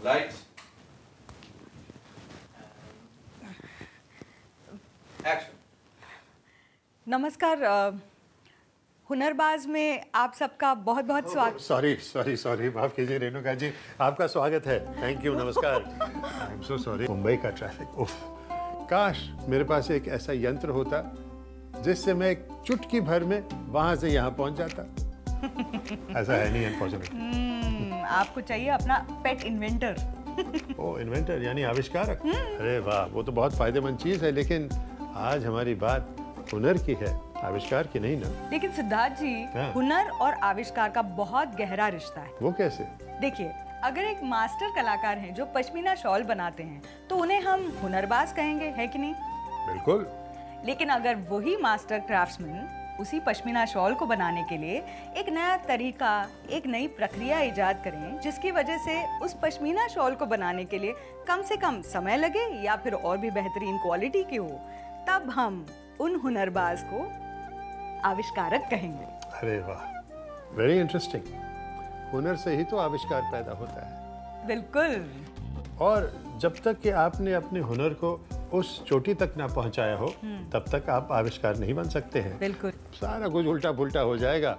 Lights. Action. नमस्कार, हुनरबाज में आप सबका बहुत बहुत स्वागत। सॉरी माफ कीजिए रेणुका जी, आपका स्वागत है। थैंक यू, नमस्कार। I am so sorry. Mumbai का ट्रैफिक, उफ, काश मेरे पास एक ऐसा यंत्र होता जिससे मैं एक चुटकी भर में वहां से यहाँ पहुंच जाता। ऐसा है नहीं अनफॉर्चुनेटली। आपको चाहिए अपना पेट इन्वेंटर। ओ, इन्वेंटर यानी आविष्कारक। अरे वाह, वो तो बहुत फायदेमंद चीज है, लेकिन आज हमारी बात हुनर की है, आविष्कार की नहीं ना। लेकिन सिद्धार्थ जी, हुनर और आविष्कार का बहुत गहरा रिश्ता है। वो कैसे? देखिए, अगर एक मास्टर कलाकार हैं जो पश्मीना शॉल बनाते हैं तो उन्हें हम हुनरबाज कहेंगे, है कि नहीं? बिल्कुल। लेकिन अगर वही मास्टर क्राफ्ट्समैन उसी पश्मीना शॉल को बनाने के लिए एक नया तरीका, एक नई प्रक्रिया इजाद करें जिसकी वजह से उस पश्मीना शॉल को बनाने के लिए कम से कम समय लगे या फिर और भी बेहतरीन क्वालिटी की हो, तब हम उन हुनरबाज को आविष्कारक कहेंगे। अरे वाह, वेरी इंटरेस्टिंग। हुनर से ही तो आविष्कार पैदा होता है। बिल्कुल। और जब तक कि आपने अपने हुनर को उस चोटी तक ना पहुंचाया हो, तब तक आप आविष्कार नहीं बन सकते हैं। बिल्कुल। सारा कुछ उल्टा पुल्टा हो जाएगा,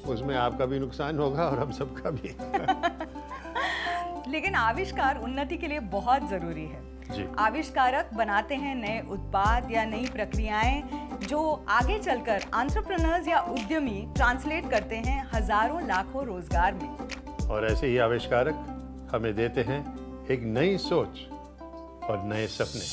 उसमें आपका भी नुकसान होगा और हम सबका भी। लेकिन आविष्कार उन्नति के लिए बहुत जरूरी है जी। आविष्कारक बनाते हैं नए उत्पाद या नई प्रक्रियाएं जो आगे चलकर एंटरप्रेन्योर्स या उद्यमी ट्रांसलेट करते हैं हजारों लाखों रोजगार में। और ऐसे ही आविष्कारक हमें देते हैं एक नई सोच और नए सपने।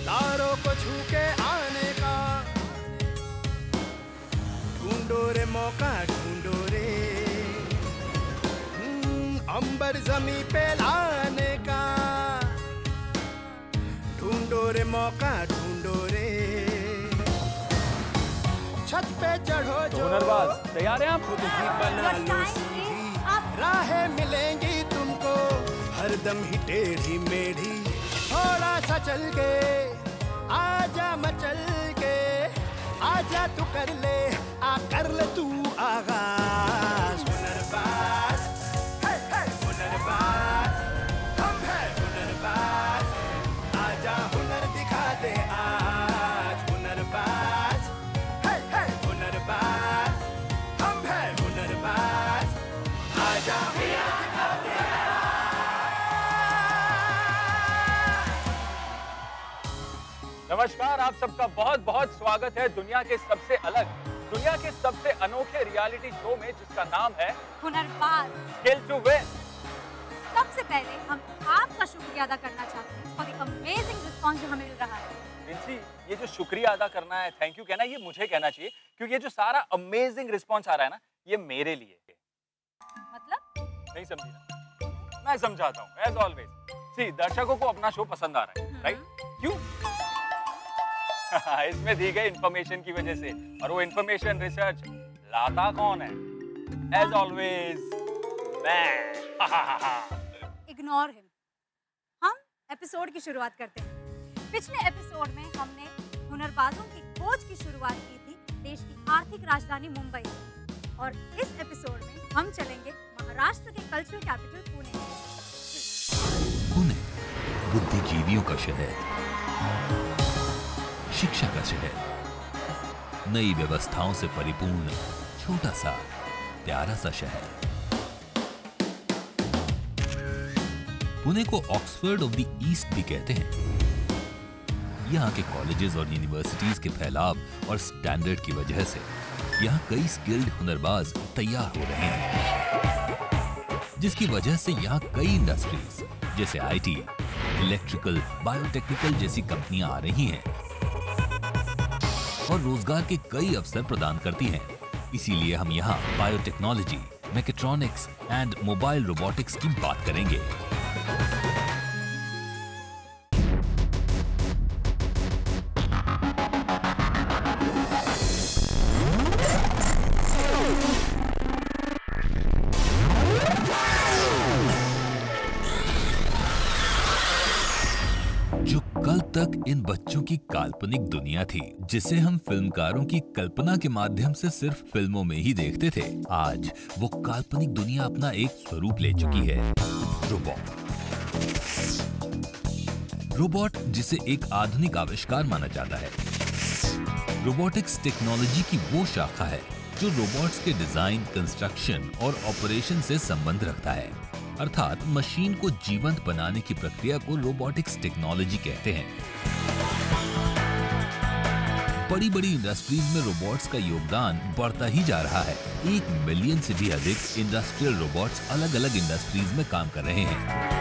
तारों को छू के आने का ढूंढो रे मौका, ढूंढो रे अंबर जमी पे लाने का, ढूंढो रे मौका, ढूंढो रे छत पे चढ़ो जो। हुनरबाज तैयार हैं आप? खुद ही बना लो सीधी राहें मिलेंगी तुमको, हरदम ही टेढ़ी मेढ़ी। थोड़ा सा चल के आजा, मचल के आजा, तू कर ले तू आगाज। हुनरबाज, हे हे हुनरबाज, हम है हुनरबाज, आजा हुनर दिखा दे आज। हुनरबाज, हे हे हुनरबाज, हम है हुनरबाज, आजा हुनर दिखा दे। नमस्कार, आप सबका बहुत बहुत स्वागत है दुनिया के सबसे अलग, दुनिया के सबसे अनोखे रियलिटी शो में जिसका नाम है हुनरबाज, स्किल टू विन। सबसे पहले हम आपका शुक्रिया अदा करना चाहते हैं फॉर द अमेजिंग रिस्पांस जो हमें मिल रहा है। विंसी, ये जो शुक्रिया अदा करना है, थैंक यू कहना है, ये मुझे कहना चाहिए, क्योंकि ये जो सारा अमेजिंग रिस्पांस आ रहा है ना, ये मेरे लिए है। मतलब? नहीं समझी ना? मैं समझाता हूँ, एज ऑलवेज। सी, दर्शकों को अपना शो पसंद आ रहा है, राइट? क्यों? इसमें दी गई इंफॉर्मेशन की वजह से, और वो इंफॉर्मेशन रिसर्च लाता कौन है? एज ऑलवेज मैं। Ignore him. हम एपिसोड की शुरुआत करते हैं। पिछले एपिसोड में हमने हुनरबाजों की खोज की शुरुआत की थी देश की आर्थिक राजधानी मुंबई से, और इस एपिसोड में हम चलेंगे महाराष्ट्र के कल्चरल कैपिटल पुणे। पुणे बुद्धिजीवियों का शहर, शिक्षा का शहर, नई व्यवस्थाओं से परिपूर्ण छोटा सा प्यारा सा शहर। पुणे को ऑक्सफोर्ड ऑफ द ईस्ट भी कहते हैं। यहाँ के कॉलेजेस और यूनिवर्सिटीज के फैलाव और स्टैंडर्ड की वजह से यहाँ कई स्किल्ड हुनरबाज तैयार हो रहे हैं, जिसकी वजह से यहाँ कई इंडस्ट्रीज जैसे आईटी, इलेक्ट्रिकल, बायोटेक्निकल जैसी कंपनियां आ रही हैं और रोजगार के कई अवसर प्रदान करती हैं। इसीलिए हम यहाँ biotechnology, mechatronics and mobile robotics की बात करेंगे। इन बच्चों की काल्पनिक दुनिया थी, जिसे हम फिल्मकारों की कल्पना के माध्यम से सिर्फ फिल्मों में ही देखते थे। आज वो काल्पनिक दुनिया अपना एक स्वरूप ले चुकी है, रोबोट। रोबोट जिसे एक आधुनिक आविष्कार माना जाता है। रोबोटिक्स टेक्नोलॉजी की वो शाखा है जो रोबोट्स के डिजाइन, कंस्ट्रक्शन और ऑपरेशन से संबंध रखता है। अर्थात मशीन को जीवंत बनाने की प्रक्रिया को रोबोटिक्स टेक्नोलॉजी कहते हैं। बड़ी बड़ी इंडस्ट्रीज में रोबोट्स का योगदान बढ़ता ही जा रहा है। 1 मिलियन से भी अधिक इंडस्ट्रियल रोबोट्स अलग अलग इंडस्ट्रीज में काम कर रहे हैं।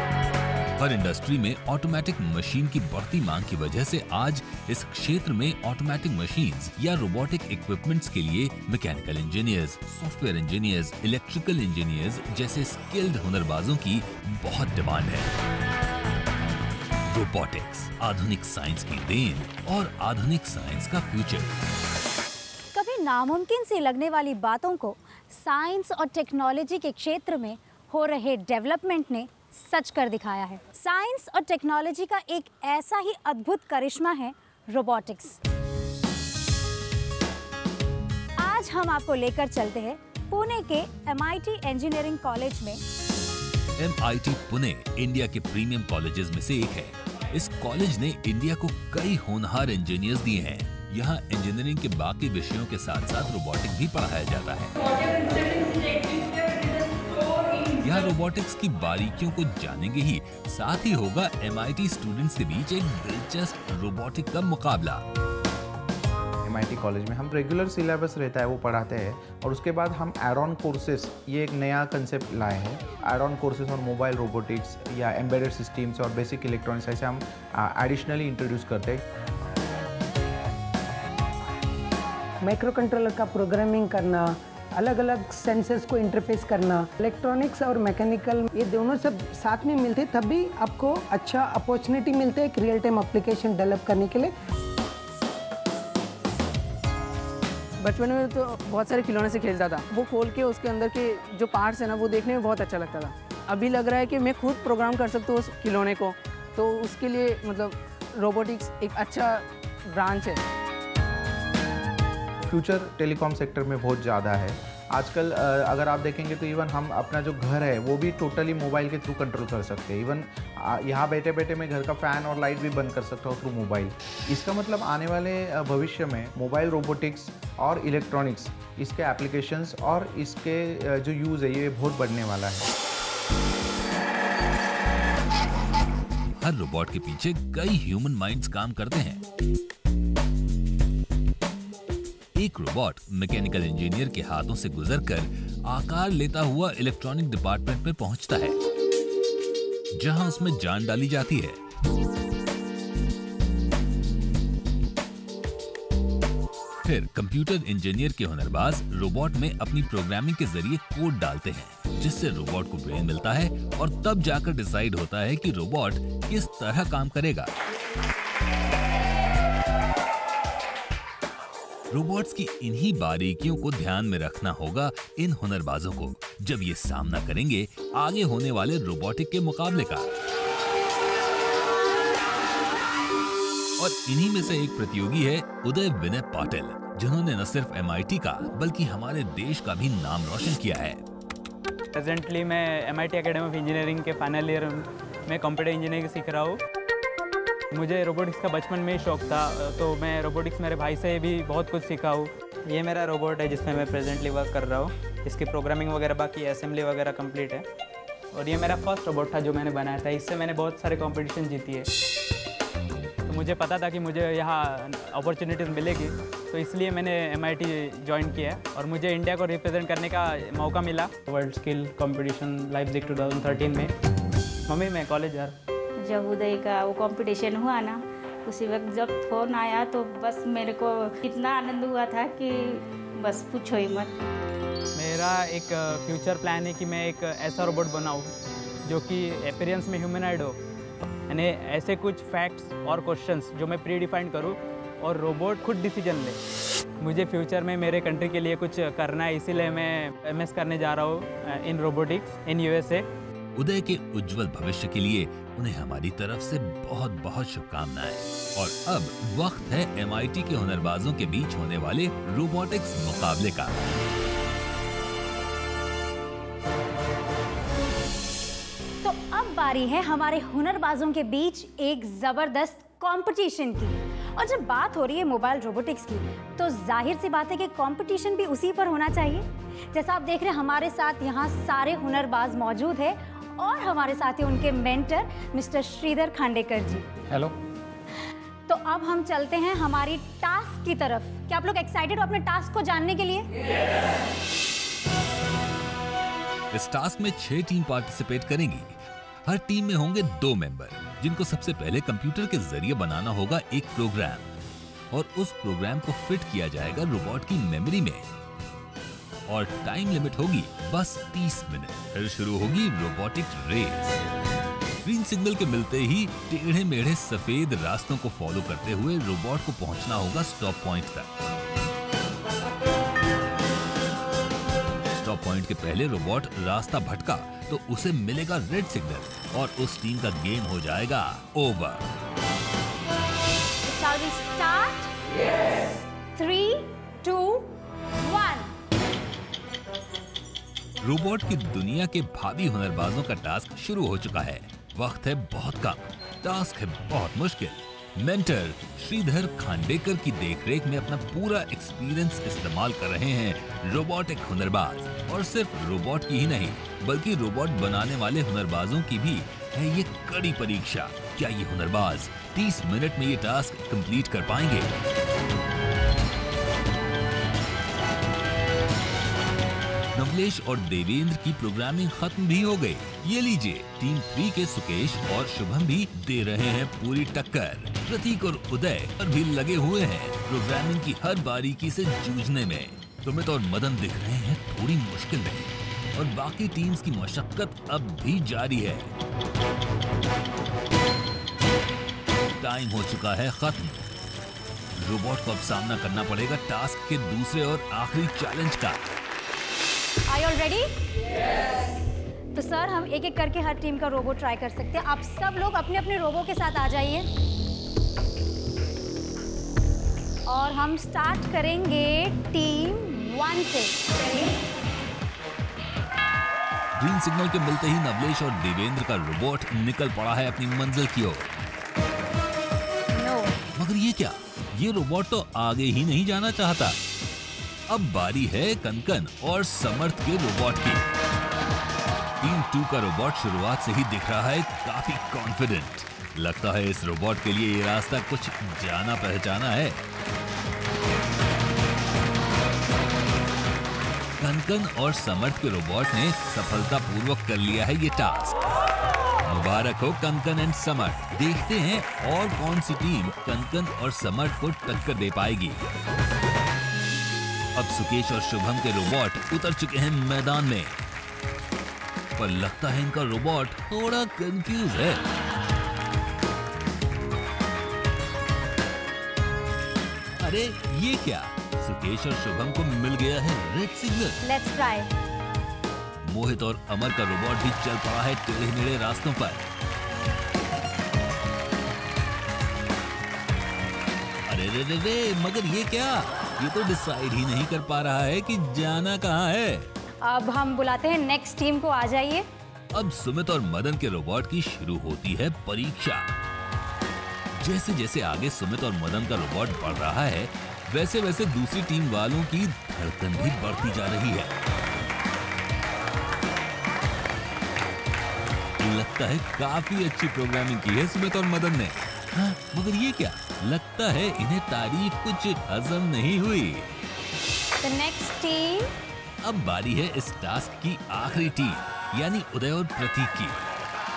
हर इंडस्ट्री में ऑटोमेटिक मशीन की बढ़ती मांग की वजह से आज इस क्षेत्र में ऑटोमेटिक मशीन्स या रोबोटिक इक्विपमेंट्स के लिए mechanical engineers, software engineers, electrical engineers जैसे स्किल्ड हुनरबाजों की बहुत डिमांड है। रोबोटिक्स आधुनिक साइंस की देन और आधुनिक साइंस का फ्यूचर। कभी नामुमकिन सी लगने वाली बातों को साइंस और टेक्नोलॉजी के क्षेत्र में हो रहे डेवलपमेंट ने सच कर दिखाया है। साइंस और टेक्नोलॉजी का एक ऐसा ही अद्भुत करिश्मा है रोबोटिक्स। आज हम आपको लेकर चलते हैं पुणे के MIT इंजीनियरिंग कॉलेज में। MIT पुणे इंडिया के प्रीमियम कॉलेजेस में से एक है। इस कॉलेज ने इंडिया को कई होनहार इंजीनियर्स दिए हैं। यहाँ इंजीनियरिंग के बाकी विषयों के साथ साथ रोबोटिक्स भी पढ़ाया जाता है। यहाँ रोबोटिक्स की बारीकियों को जानेंगे ही, साथ ही होगा MIT स्टूडेंट्स के बीच एक दिलचस्प रोबोटिक का मुकाबला। MIT कॉलेज में हम रेगुलर सिलेबस रहता है वो पढ़ाते हैं, और उसके बाद हम एड ऑन कोर्सेज, ये एक नया कंसेप्ट लाए हैं। Add on courses on mobile robotics या एम्बेडेड सिस्टम्स और बेसिक इलेक्ट्रॉनिक्स, ऐसे हम एडिशनली इंट्रोड्यूस करते हैं। माइक्रो कंट्रोलर का प्रोग्रामिंग करना, अलग अलग सेंसर्स को इंटरफेस करना, इलेक्ट्रॉनिक्स और मैकेनिकल ये दोनों सब साथ में मिलते तब भी आपको अच्छा अपॉर्चुनिटी मिलते है एक रियल टाइम एप्लीकेशन डेवलप करने के लिए। बचपन में तो बहुत सारे खिलौने से खेलता था, वो खोल के उसके अंदर के जो पार्ट्स है ना वो देखने में बहुत अच्छा लगता था। अभी लग रहा है कि मैं खुद प्रोग्राम कर सकता हूँ उस खिलौने को, तो उसके लिए मतलब रोबोटिक्स एक अच्छा ब्रांच है। फ्यूचर टेलीकॉम सेक्टर में बहुत ज़्यादा है आजकल। अगर आप देखेंगे तो इवन हम अपना जो घर है वो भी टोटली मोबाइल के थ्रू कंट्रोल कर सकते हैं। इवन यहाँ बैठे बैठे मैं घर का फ़ैन और लाइट भी बंद कर सकता हूँ थ्रू मोबाइल। इसका मतलब आने वाले भविष्य में मोबाइल रोबोटिक्स और इलेक्ट्रॉनिक्स, इसके एप्लीकेशंस और इसके जो यूज़ है ये बहुत बढ़ने वाला है। हर रोबोट के पीछे कई ह्यूमन माइंड्स काम करते हैं। एक रोबोट मैकेनिकल इंजीनियर के हाथों से गुजरकर आकार लेता हुआ इलेक्ट्रॉनिक डिपार्टमेंट में पहुंचता है, जहां उसमें जान डाली जाती है। फिर कंप्यूटर इंजीनियर के हुनरबाज रोबोट में अपनी प्रोग्रामिंग के जरिए कोड डालते हैं, जिससे रोबोट को ब्रेन मिलता है और तब जाकर डिसाइड होता है कि रोबोट किस तरह काम करेगा। रोबोट्स की इन्हीं बारीकियों को ध्यान में रखना होगा इन हुनरबाजों को, जब ये सामना करेंगे आगे होने वाले रोबोटिक के मुकाबले का। और इन्हीं में से एक प्रतियोगी है उदय विनय पाटिल, जिन्होंने न सिर्फ MIT का बल्कि हमारे देश का भी नाम रोशन किया है। प्रेजेंटली मैं MIT एकेडमी ऑफ इंजीनियरिंग के फाइनल ईयर में कंप्यूटर इंजीनियरिंग सीख रहा हूँ। मुझे रोबोटिक्स का बचपन में ही शौक था, तो मैं रोबोटिक्स मेरे भाई से भी बहुत कुछ सीखा हूँ। ये मेरा रोबोट है जिसमें मैं प्रेजेंटली वर्क कर रहा हूँ। इसकी प्रोग्रामिंग वगैरह, बाकी असेंबली वगैरह कंप्लीट है। और ये मेरा फर्स्ट रोबोट था जो मैंने बनाया था। इससे मैंने बहुत सारे कॉम्पिटिशन जीती है, तो मुझे पता था कि मुझे यहाँ अपॉर्चुनिटीज़ मिलेगी, तो इसलिए मैंने MIT ज्वाइन किया और मुझे इंडिया को रिप्रेजेंट करने का मौका मिला वर्ल्ड स्किल कंपटीशन लाइप्जिग 2013 में। मम्मी मैं कॉलेज जा रहा। जब उदय का वो कंपटीशन हुआ ना, उसी वक्त जब फ़ोन आया तो बस मेरे को इतना आनंद हुआ था कि बस पूछो ही मत। मेरा एक फ्यूचर प्लान है कि मैं एक ऐसा रोबोट बनाऊँ जो कि अपीयरेंस में ह्यूमनॉइड हो, यानी ऐसे कुछ फैक्ट्स और क्वेश्चंस जो मैं प्री डिफाइंड करूँ और रोबोट खुद डिसीजन ले। मुझे फ्यूचर में मेरे कंट्री के लिए कुछ करना है, इसीलिए मैं MS करने जा रहा हूँ इन रोबोटिक्स इन USA। उदय के उज्जवल भविष्य के लिए उन्हें हमारी तरफ से बहुत बहुत शुभकामनाएं। और अब वक्त है MIT के हुनरबाजों के बीच होने वाले रोबोटिक्स मुकाबले का। तो अब बारी है हमारे हुनरबाजों के बीच एक जबरदस्त कंपटीशन की। और जब बात हो रही है मोबाइल रोबोटिक्स की, तो जाहिर सी बात है कि कंपटीशन भी उसी पर होना चाहिए। जैसा आप देख रहे हैं, हमारे साथ यहाँ सारे हुनरबाज मौजूद हैं और हमारे साथ ही उनके मेंटर मिस्टर श्रीधर खांडेकर जी। हेलो। तो अब हम चलते हैं हमारी टास्क की तरफ। क्या आप लोग एक्साइटेड हो अपने टास्क को जानने के लिए? इस टास्क में 6 टीम पार्टिसिपेट करेंगी। हर टीम में होंगे 2 मेंबर, जिनको सबसे पहले कंप्यूटर के जरिए बनाना होगा एक प्रोग्राम, और उस प्रोग्राम को फिट किया जाएगा रोबोट की मेमोरी में। और टाइम लिमिट होगी बस 30 मिनट। फिर शुरू होगी रोबोटिक रेस। ग्रीन सिग्नल के मिलते ही टेढ़े मेढ़े सफेद रास्तों को फॉलो करते हुए रोबोट को पहुंचना होगा स्टॉप पॉइंट तक। स्टॉप पॉइंट के पहले रोबोट रास्ता भटका तो उसे मिलेगा रेड सिग्नल और उस टीम का गेम हो जाएगा over. Shall we start? Yes. 3, 2, 1. Robot की दुनिया के भावी हुनरबाजों का टास्क शुरू हो चुका है। वक्त है बहुत कम, टास्क है बहुत मुश्किल। मेंटर श्रीधर खांडेकर की देखरेख में अपना पूरा एक्सपीरियंस इस्तेमाल कर रहे हैं रोबोटिक हुनरबाज। और सिर्फ रोबोट की ही नहीं, बल्कि रोबोट बनाने वाले हुनरबाजों की भी है ये कड़ी परीक्षा। क्या ये हुनरबाज 30 मिनट में ये टास्क कंप्लीट कर पाएंगे? नवलेश और देवेंद्र की प्रोग्रामिंग खत्म भी हो गई। ये लीजिए, टीम 3 के सुकेश और शुभम भी दे रहे हैं पूरी टक्कर। प्रतीक और उदय और भी लगे हुए हैं प्रोग्रामिंग की हर बारीकी से जूझने में। सुमित और मदन दिख रहे हैं थोड़ी मुश्किल में, और बाकी टीम्स की मशक्कत अब भी जारी है। टाइम हो चुका है खत्म। रोबोट को अब सामना करना पड़ेगा टास्क के दूसरे और आखिरी चैलेंज का। Are you all ready? Yes. तो सर, हम एक एक करके हर टीम का रोबो ट्राई कर सकते हैं। आप सब लोग अपने अपने रोबो के साथ आ जाइए और हम स्टार्ट करेंगे टीम 1 से। ग्रीन सिग्नल के मिलते ही नवलेश और देवेंद्र का रोबोट निकल पड़ा है अपनी मंजिल की ओर। मगर ये क्या, ये रोबोट तो आगे ही नहीं जाना चाहता। अब बारी है कनकन और समर्थ के रोबोट की। टीम 2 का रोबोट शुरुआत से ही दिख रहा है काफी कॉन्फिडेंट। लगता है इस रोबोट के लिए ये रास्ता कुछ जाना पहचाना है। कनकन और समर्थ के रोबोट ने सफलतापूर्वक कर लिया है ये टास्क। मुबारक हो कनकन एंड समर्थ। देखते हैं और कौन सी टीम कनकन और समर्थ को टक्कर दे पाएगी। अब सुकेश और शुभम के रोबोट उतर चुके हैं मैदान में, पर लगता है इनका रोबोट थोड़ा कंफ्यूज है। अरे ये क्या, सुकेश और शुभम को मिल गया है red signal. Let's try. Mohit और अमर का रोबोट भी चल पड़ा है टेढ़े मेढ़े रास्तों पर। अरे रे रे रे, मगर ये क्या, ये तो डिसाइड ही नहीं कर पा रहा है कि जाना कहाँ है। अब हम बुलाते हैं नेक्स्ट टीम को, आ जाइए। अब सुमित और मदन के रोबोट की शुरू होती है परीक्षा। जैसे जैसे आगे सुमित और मदन का रोबोट बढ़ रहा है, वैसे वैसे दूसरी टीम वालों की धड़कन भी बढ़ती जा रही है। लगता है काफी अच्छी प्रोग्रामिंग की है सुमित और मदन ने। हाँ, मगर ये क्या, लगता है इन्हें तारीफ कुछ हजम नहीं हुई। The next team. अब बारी है इस टास्क की आखिरी टीम, यानी उदय और प्रतीक की।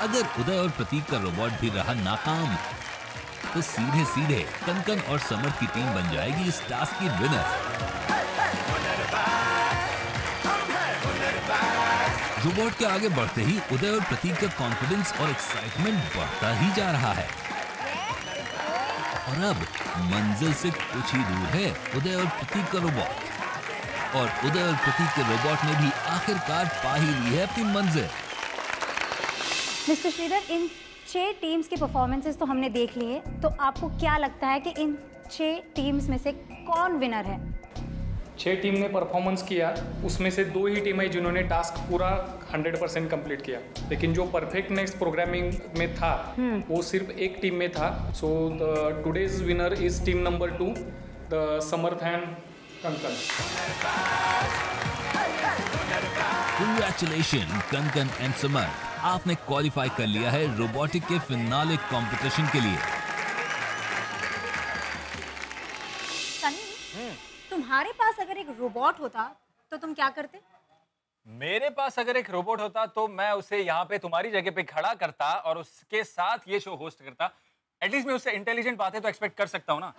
अगर उदय और प्रतीक का रोबोट भी रहा नाकाम, तो सीधे सीधे कनकन और समर्थ की टीम बन जाएगी इस टास्क की विनर। रोबोट के आगे बढ़ते ही उदय और प्रतीक का कॉन्फिडेंस और एक्साइटमेंट बढ़ता ही जा रहा है। और अब मंजिल से कुछ ही दूर है उदय और प्रतीक का रोबोट, और उदय और प्रतीक के रोबोट ने भी आखिरकार पा ही ली है अपनी मंजिल। मिस्टर श्रीधर, इन 6 टीम्स की परफॉर्मेंसेस तो हमने देख ली है, तो आपको क्या लगता है कि इन 6 टीम्स में से कौन विनर है? 6 टीम ने परफॉर्मेंस किया, उसमें से 2 ही टीम है जिन्होंने टास्क पूरा 100% कंप्लीट किया, लेकिन जो परफेक्टनेस प्रोग्रामिंग में था वो सिर्फ एक टीम में था। So the today's winner is team number 2, the Samarth and Kankan. Congratulations, Kankan and Samarth, आपने क्वालिफाई कर लिया है रोबोटिक के फिनाले कंपटीशन के लिए। सनी, तुम्हारे पास अगर एक रोबोट होता तो तुम क्या करते? मेरे पास अगर एक रोबोट होता तो मैं उसे यहाँ पे तुम्हारी जगह पे खड़ा करता और उसके साथ ये शो होस्ट करता। एटलीस्ट मैं उससे इंटेलिजेंट बातें तो एक्सपेक्ट कर सकता हूँ ना।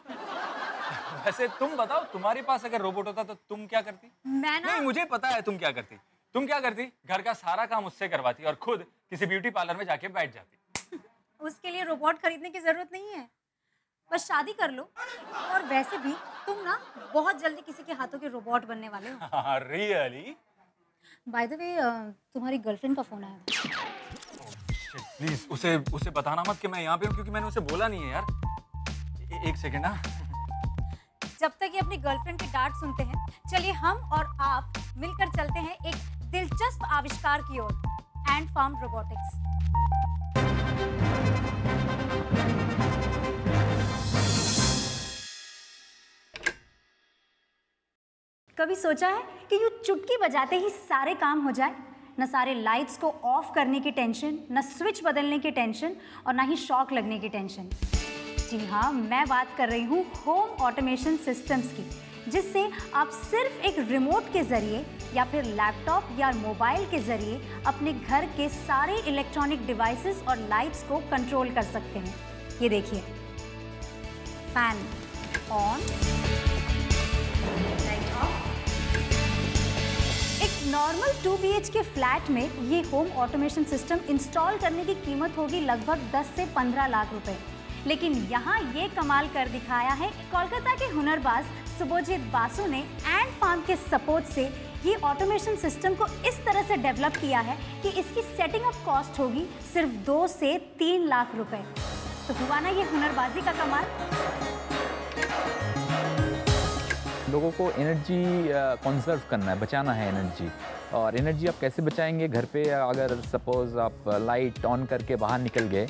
वैसे तुम बताओ, तुम्हारे पास अगर रोबोट होता तो तुम क्या करती? मैं ना, नहीं, मुझे पता है तुम क्या करती। तुम क्या करती? घर का सारा काम उससे करवाती और खुद किसी ब्यूटी पार्लर में जाके बैठ जाती। उसके लिए रोबोट खरीदने की जरूरत नहीं है, बस शादी कर लो। और वैसे भी तुम ना बहुत जल्दी किसी के हाथों के रोबोट बनने वाले हो। रियली? बाय द वे, तुम्हारी गर्लफ्रेंड का फोन आया था। प्लीज उसे बताना मत कि मैं यहाँ पे हूँ, क्योंकि मैंने उसे बोला नहीं है यार। एक सेकेंड ना। जब तक ये अपनी गर्लफ्रेंड की डांट सुनते हैं, चलिए हम और आप मिलकर चलते हैं एक दिलचस्प आविष्कार की ओर, एंड फार्म रोबोटिक्स। कभी सोचा है कि यूं चुटकी बजाते ही सारे काम हो जाए? न सारे लाइट्स को ऑफ करने की टेंशन, न स्विच बदलने की टेंशन, और ना ही शॉक लगने की टेंशन। जी हाँ, मैं बात कर रही हूँ होम ऑटोमेशन सिस्टम्स की, जिससे आप सिर्फ एक रिमोट के ज़रिए या फिर लैपटॉप या मोबाइल के ज़रिए अपने घर के सारे इलेक्ट्रॉनिक डिवाइसेस और लाइट्स को कंट्रोल कर सकते हैं। ये देखिए, फैन ऑन, लाइट ऑफ। एक नॉर्मल 2 BHK फ्लैट में ये होम ऑटोमेशन सिस्टम इंस्टॉल करने की कीमत होगी लगभग 10 से 15 लाख रुपए। लेकिन यहाँ ये कमाल कर दिखाया है कोलकाता के हुनरबाज सुभोजीत बासु ने एंड फार्म के सपोर्ट से ये ऑटोमेशन सिस्टम को इस तरह से डेवलप किया है कि इसकी सेटिंग अप कॉस्ट होगी सिर्फ 2 से 3 लाख रुपए। तो हुआ ना ये हुनरबाजी का कमाल। लोगों को एनर्जी कंजर्व करना है, बचाना है एनर्जी। और एनर्जी आप कैसे बचाएंगे? घर पे अगर सपोज आप लाइट ऑन करके बाहर निकल गए,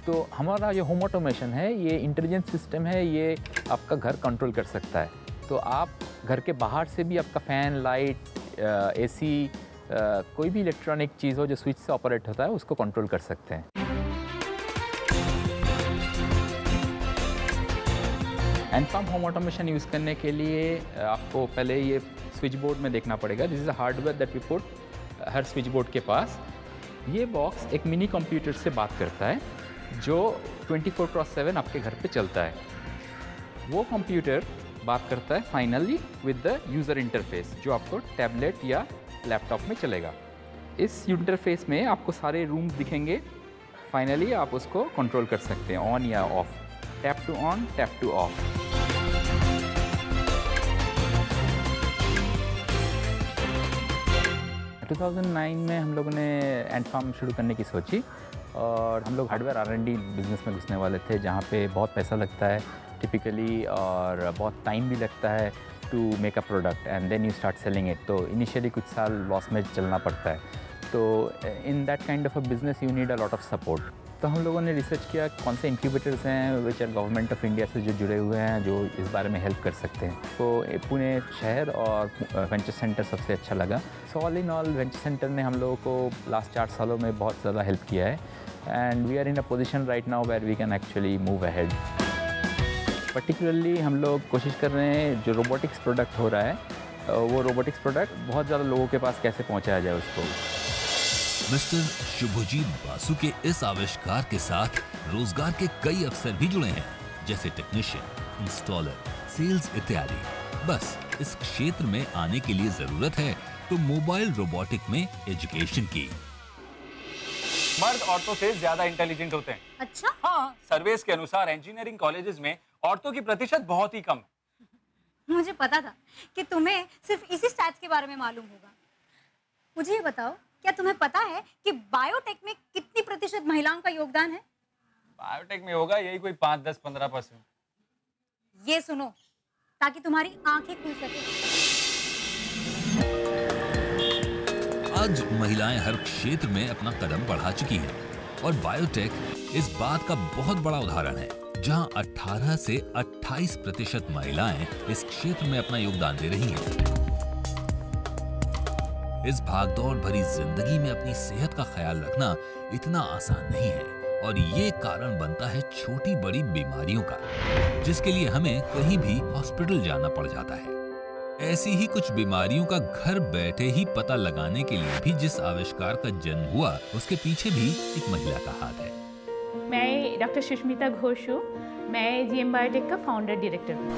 तो हमारा जो होम ऑटोमेशन है, ये इंटेलिजेंट सिस्टम है, ये आपका घर कंट्रोल कर सकता है। तो आप घर के बाहर से भी आपका फ़ैन, लाइट, एसी, कोई भी इलेक्ट्रॉनिक चीज़ हो जो स्विच से ऑपरेट होता है, उसको कंट्रोल कर सकते हैं। And farm home automation use करने के लिए आपको पहले ये स्विच बोर्ड में देखना पड़ेगा। This is a hardware that we put हर स्विच बोर्ड के पास। ये बॉक्स एक मिनी कंप्यूटर से बात करता है जो 24/7 आपके घर पे चलता है। वो कंप्यूटर बात करता है finally with the user interface, जो आपको टैबलेट या लैपटॉप में चलेगा। इस इंटरफेस में आपको सारे रूम्स दिखेंगे। फाइनली आप उसको कंट्रोल कर सकते हैं, ऑन या off, tap to on, tap to off. To 2009 में हम लोगों ने एंड फार्म शुरू करने की सोची, और हम लोग हार्डवेयर R&D बिजनेस में घुसने वाले थे, जहाँ पे बहुत पैसा लगता है टिपिकली, और बहुत टाइम भी लगता है to make a product and then you start selling it. तो इनिशियली कुछ साल लॉस में चलना पड़ता है। तो in that kind of a business you need a lot of support. तो हम लोगों ने रिसर्च किया कौन से इंक्यूबेटर्स हैं which are government of India से जो जुड़े हुए हैं, जो इस बारे में हेल्प कर सकते हैं। तो पुणे शहर और वेंचर सेंटर सबसे अच्छा लगा। So all in all venture centre ने हम लोगों को लास्ट 4 सालों में बहुत ज़्यादा हेल्प किया है, and we are in a position right now where we can actually move ahead. Particularly हम लोग कोशिश कर रहे हैं जो रोबोटिक्स प्रोडक्ट हो रहा है, वो रोबोटिक्स प्रोडक्ट बहुत ज़्यादा लोगों के पास कैसे पहुँचाया जाए उसको। मिस्टर शुभजीत बासु के इस आविष्कार के साथ रोजगार के कई अवसर भी जुड़े हैं, जैसे टेक्नीशियन, इंस्टॉलर, सेल्स इत्यादि। बस इस क्षेत्र में आने के लिए जरूरत है तो मोबाइल रोबोटिक में एजुकेशन की। मर्द औरतों से ज्यादा इंटेलिजेंट होते हैं। अच्छा? हाँ, सर्वेस के अनुसार इंजीनियरिंग कॉलेजेस में औरतों की प्रतिशत बहुत ही कम है। मुझे पता था कि तुम्हें सिर्फ इसी स्टैट्स के बारे में मालूम होगा। मुझे ये बताओ क्या तुम्हें पता है कि बायोटेक में कितनी प्रतिशत महिलाओं का योगदान है? बायोटेक में होगा यही कोई 5-10-15%। ये सुनो ताकि तुम्हारी आंखें खुल सके। आज महिलाएं हर क्षेत्र में अपना कदम बढ़ा चुकी हैं और बायोटेक इस बात का बहुत बड़ा उदाहरण है, जहां 18 से 28% महिलाएं इस क्षेत्र में अपना योगदान दे रही हैं। इस भागदौड़ भरी जिंदगी में अपनी सेहत का ख्याल रखना इतना आसान नहीं है और ये कारण बनता है छोटी बड़ी बीमारियों का, जिसके लिए हमें कहीं भी हॉस्पिटल जाना पड़ जाता है। ऐसी ही कुछ बीमारियों का घर बैठे ही पता लगाने के लिए भी जिस आविष्कार का जन्म हुआ, उसके पीछे भी एक महिला का हाथ है। मैं डॉक्टर सुष्मिता घोष हूँ। मैं जीएम बायोटेक का फाउंडर डायरेक्टर हूँ।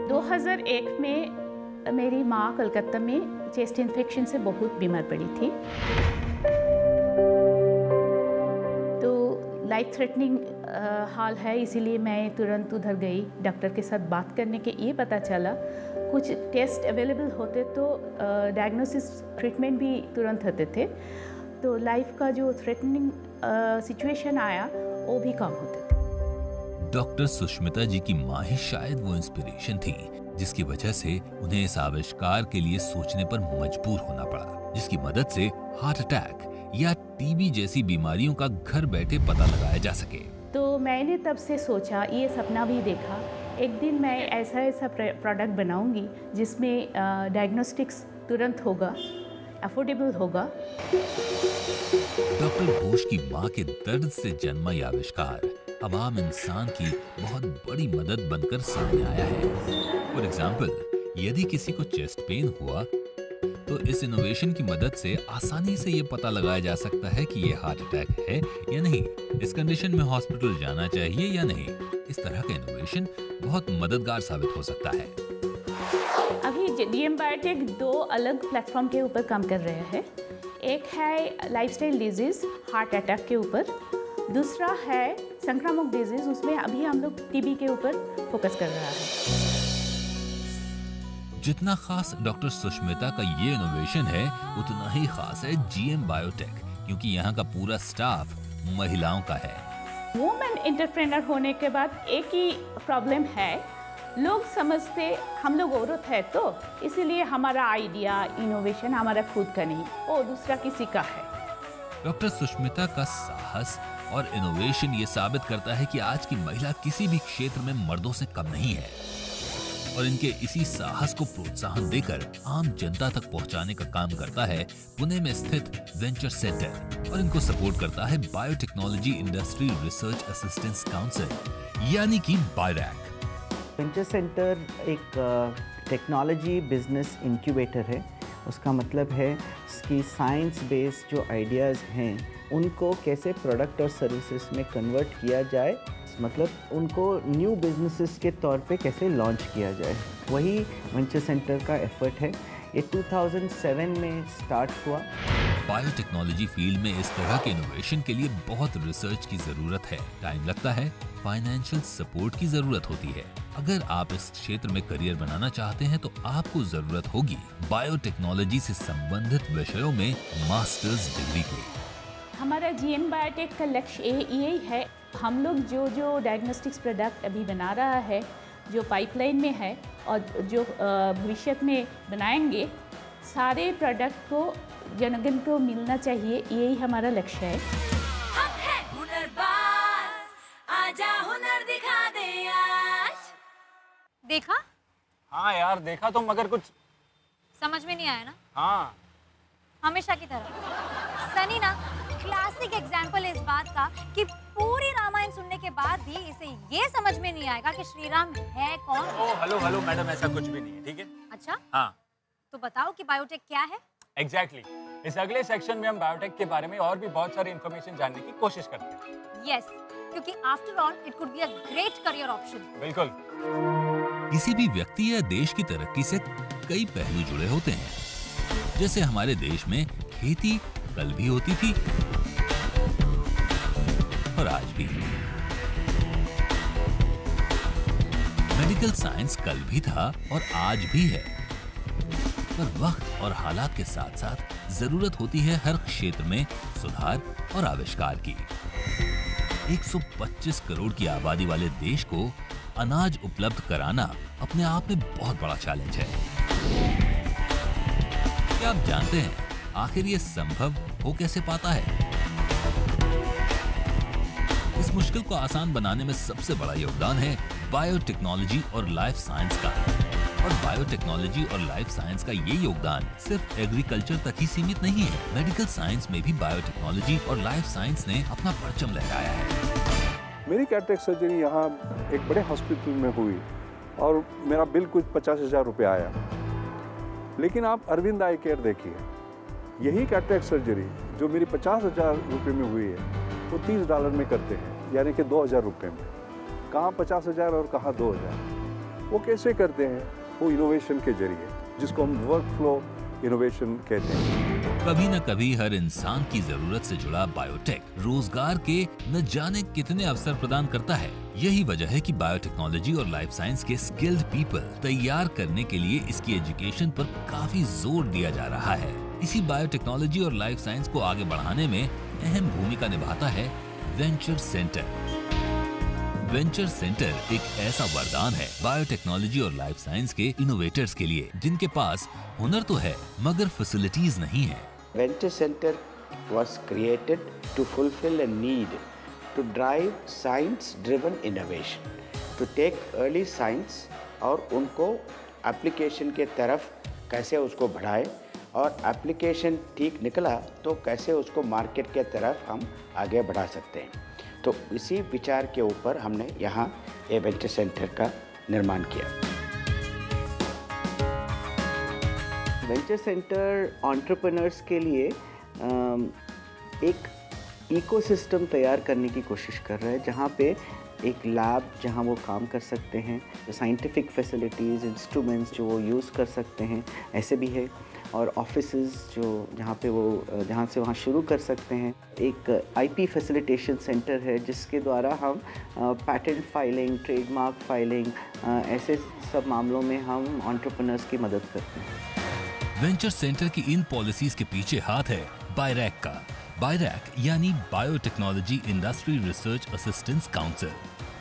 2001 में मेरी माँ कलकत्ता में चेस्ट इन्फेक्शन से बहुत बीमार पड़ी थी, तो लाइफ थ्रेटनिंग हाल है, इसीलिए मैं तुरंत उधर गई। डॉक्टर के साथ बात करने के ये पता चला कुछ टेस्ट अवेलेबल होते तो डायग्नोसिस ट्रीटमेंट भी तुरंत होते थे, तो लाइफ का जो थ्रेटनिंग सिचुएशन आया वो भी कम होते थे। डॉक्टर सुष्मिता जी की माँ ही शायद वो इंस्पिरेशन थी जिसकी वजह से उन्हें इस आविष्कार के लिए सोचने पर मजबूर होना पड़ा, जिसकी मदद से हार्ट अटैक या टीबी जैसी बीमारियों का घर बैठे पता लगाया जा सके। तो मैंने तब से सोचा, ये सपना भी देखा, एक दिन मैं ऐसा प्रोडक्ट बनाऊंगी जिसमें डायग्नोस्टिक्स तुरंत होगा, अफोर्डेबल होगा। डॉक्टर घोष की माँ के दर्द से जन्मा यह आविष्कार अब आम इंसान की बहुत बड़ी मदद बनकर सामने आया है। फॉर एग्जाम्पल, यदि किसी को चेस्ट पेन हुआ तो इस इनोवेशन की मदद से आसानी से ये पता लगाया जा सकता है कि ये हार्ट अटैक है या नहीं, इस कंडीशन में हॉस्पिटल जाना चाहिए या नहीं। इस तरह का इनोवेशन बहुत मददगार साबित हो सकता है। अभी जीएम बायोटेक 2 अलग प्लेटफॉर्म के ऊपर काम कर रहे हैं। एक है लाइफस्टाइल डिजीज हार्ट अटैक के ऊपर, दूसरा है संक्रामक डिजीज, उसमें अभी हम लोग टीबी के ऊपर फोकस कर रहा है। जितना खास डॉक्टर सुष्मिता का ये इनोवेशन है, उतना ही खास है जीएम बायोटेक, क्योंकि यहाँ का पूरा स्टाफ महिलाओं का है। वुमेन एंटरप्रेन्योर होने के बाद एक ही प्रॉब्लम है, लोग समझते हम लोग औरत है तो इसीलिए हमारा आइडिया इनोवेशन हमारा खुद का नहीं, वो दूसरा किसी का है। डॉक्टर सुष्मिता का साहस और इनोवेशन ये साबित करता है कि आज की महिला किसी भी क्षेत्र में मर्दों से कम नहीं है और इनके इसी साहस को प्रोत्साहन देकर आम जनता तक पहुंचाने का काम करता है पुणे में स्थित वेंचर सेंटर और इनको सपोर्ट करता है biotechnology industry research assistance council यानी कि बायोरैक। वेंचर सेंटर एक टेक्नोलॉजी बिजनेस इंक्यूबेटर है। उसका मतलब है कि साइंस बेस्ड जो आइडियाज़ हैं उनको कैसे प्रोडक्ट और सर्विसेज में कन्वर्ट किया जाए, मतलब उनको न्यू बिजनेसेस के तौर पे कैसे लॉन्च किया जाए, वही वेंचर सेंटर का एफर्ट है। ये 2007 में स्टार्ट हुआ। बायोटेक्नोलॉजी फील्ड में इस तरह के इनोवेशन के लिए बहुत रिसर्च की जरूरत है, टाइम लगता है, फाइनेंशियल सपोर्ट की जरूरत होती है। अगर आप इस क्षेत्र में करियर बनाना चाहते हैं तो आपको जरूरत होगी बायोटेक्नोलॉजी से संबंधित विषयों में मास्टर्स डिग्री की। हमारा जीएम बायोटेक का लक्ष्य यही है, हम लोग जो डायग्नोस्टिक्स प्रोडक्ट अभी बना रहा है, जो पाइपलाइन में है और जो भविष्य में बनाएंगे, सारे प्रोडक्ट को जनगण को मिलना चाहिए, यही हमारा लक्ष्य है। हम हैं हुनरबाज, आजा हुनर दिखा दे आज। देखा? हाँ यार देखा तो, मगर कुछ समझ में नहीं आया ना? हाँ हमेशा की तरह सनी ना क्लासिक एग्जाम्पल इस बात का कि पूरी रामायण सुनने के बाद भी इसे ये समझ में नहीं आएगा कि श्री राम है कौन। ओ हेलो मैडम, ऐसा कुछ भी नहीं है, ठीक है? अच्छा हाँ तो बताओ कि बायोटेक क्या है? एग्जैक्टली इस अगले सेक्शन में हम बायोटेक के बारे में और भी बहुत सारी इंफॉर्मेशन जानने की कोशिश करते हैं। यस, क्योंकि after all it could be a great career option. बिल्कुल। किसी भी व्यक्ति या देश की तरक्की से कई पहलू जुड़े होते हैं। जैसे हमारे देश में खेती कल भी होती थी और आज भी, मेडिकल साइंस कल भी था और आज भी है, पर वक्त और हालात के साथ साथ जरूरत होती है हर क्षेत्र में सुधार और आविष्कार की। 125 करोड़ की आबादी वाले देश को अनाज उपलब्ध कराना अपने आप में बहुत बड़ा चैलेंज है। क्या आप जानते हैं आखिर ये संभव हो कैसे पाता है? इस मुश्किल को आसान बनाने में सबसे बड़ा योगदान है बायोटेक्नोलॉजी और लाइफ साइंस का। और बायोटेक्नोलॉजी और लाइफ साइंस का ये योगदान सिर्फ एग्रीकल्चर तक ही सीमित नहीं है। मेडिकल साइंस में भी बायोटेक्नोलॉजी और लाइफ साइंस ने अपना परचम लहराया है। मेरी कैटरेक्ट सर्जरी यहाँ एक बड़े हॉस्पिटल में हुई और मेरा बिल कुछ 50,000 रुपये आया। लेकिन आप अरविंद आई केयर देखिए, यही कैटरेक्ट सर्जरी जो मेरी 50,000 रुपये में हुई है वो $30 में करते हैं, यानी कि 2,000 रुपये में। कहाँ 50,000 और कहाँ 2,000। वो कैसे करते हैं? वो इनोवेशन के जरिए, जिसको हम वर्क फ्लो इनोवेशन कहते हैं। कभी न कभी हर इंसान की जरूरत से जुड़ा बायोटेक रोजगार के न जाने कितने अवसर प्रदान करता है। यही वजह है कि बायोटेक्नोलॉजी और लाइफ साइंस के स्किल्ड पीपल तैयार करने के लिए इसकी एजुकेशन पर काफी जोर दिया जा रहा है। इसी बायोटेक्नोलॉजी और लाइफ साइंस को आगे बढ़ाने में अहम भूमिका निभाता है वेंचर सेंटर। वेंचर सेंटर एक ऐसा वरदान है बायोटेक्नोलॉजी और लाइफ साइंस के इनोवेटर्स के लिए, जिनके पास हुनर तो है मगर फैसिलिटीज नहीं है। Venture centre was created to fulfill a need to drive science driven innovation, to take early science और उनको एप्लीकेशन के तरफ कैसे उसको बढ़ाए, और एप्लीकेशन ठीक निकला तो कैसे उसको मार्केट के तरफ हम आगे बढ़ा सकते हैं। तो इसी विचार के ऊपर हमने यहाँ ये वेंचर सेंटर का निर्माण किया। वेंचर सेंटर एंटरप्रेन्योर्स के लिए एक इकोसिस्टम तैयार करने की कोशिश कर रहा है, जहाँ पे एक लैब जहाँ वो काम कर सकते हैं, जो साइंटिफिक फैसिलिटीज़, इंस्ट्रूमेंट्स जो वो यूज़ कर सकते हैं ऐसे भी है, और ऑफिसेज जो जहाँ पे वो जहाँ से वहाँ शुरू कर सकते हैं। एक आईपी फैसिलिटेशन सेंटर है जिसके द्वारा हम पैटेंट फाइलिंग, ट्रेडमार्क फाइलिंग, ऐसे सब मामलों में हम एंटरप्रेन्योर्स की मदद करते हैं। वेंचर सेंटर की इन पॉलिसीज के पीछे हाथ है बायरैक का। बायरैक यानी biotechnology industry research assistance council.